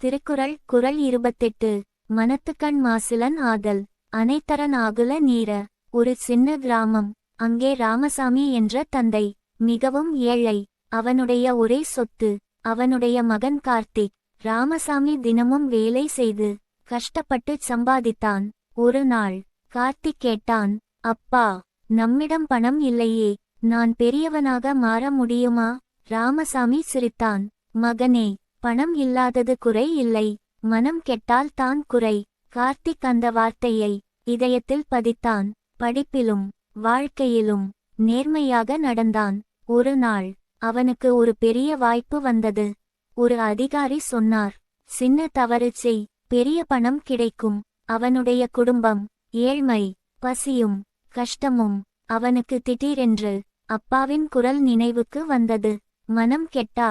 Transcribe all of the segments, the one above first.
திருக்குறள் குறள் 28. மனத்துக்கண் மாசிலன் ஆதல் அனைத்தரன் ஆகுல நீர. ஒரு சின்ன கிராமம். அங்கே ராமசாமி என்ற தந்தை மிகவும் ஏழை. அவனுடைய ஒரே சொத்து அவனுடைய மகன் கார்த்திக். ராமசாமி தினமும் வேலை செய்து கஷ்டப்பட்டு சம்பாதித்தான். ஒரு நாள் கார்த்திக் கேட்டான், அப்பா, நம்மிடம் பணம் இல்லையே, நான் பெரியவனாக மாற முடியுமா? ராமசாமி சிரித்தான், மகனே, பணம் இல்லாதது குறை இல்லை, மனம் கெட்டால் தான் குறை. கார்த்திக் அந்த வார்த்தையை இதயத்தில் பதித்தான். படிப்பிலும் வாழ்க்கையிலும் நேர்மையாக நடந்தான். ஒரு நாள் அவனுக்கு ஒரு பெரிய வாய்ப்பு வந்தது. ஒரு அதிகாரி சொன்னார், சின்ன தவறு செய், பெரிய பணம் கிடைக்கும். அவனுடைய குடும்பம் ஏழ்மை, பசியும் கஷ்டமும். அவனுக்கு திடீரென்று அப்பாவின் குரல் நினைவுக்கு வந்தது. மனம் கெட்டா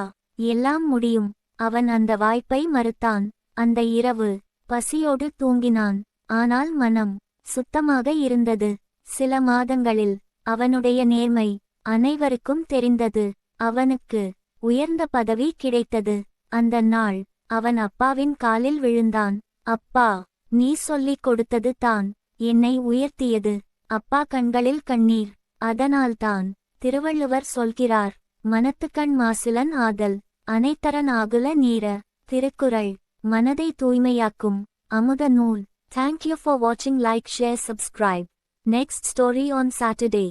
எல்லாம் முடியும். அவன் அந்த வாய்ப்பை மறுத்தான். அந்த இரவு பசியோடு தூங்கினான். ஆனால் மனம் சுத்தமாக இருந்தது. சில மாதங்களில் அவனுடைய நேர்மை அனைவருக்கும் தெரிந்தது. அவனுக்கு உயர்ந்த பதவி கிடைத்தது. அந்த நாள் அவன் அப்பாவின் காலில் விழுந்தான். அப்பா, நீ சொல்லிக் கொடுத்தது தான் என்னை உயர்த்தியது. அப்பா கண்களில் கண்ணீர். அதனால்தான் திருவள்ளுவர் சொல்கிறார், மனத்துக்கண் மாசிலன் ஆதல் அனைத்தரன் ஆகுல நீர. திருக்குறள் மனதை தூய்மையாக்கும் அமுத நூல். Thank you for watching. Like, share, subscribe. Next story on Saturday.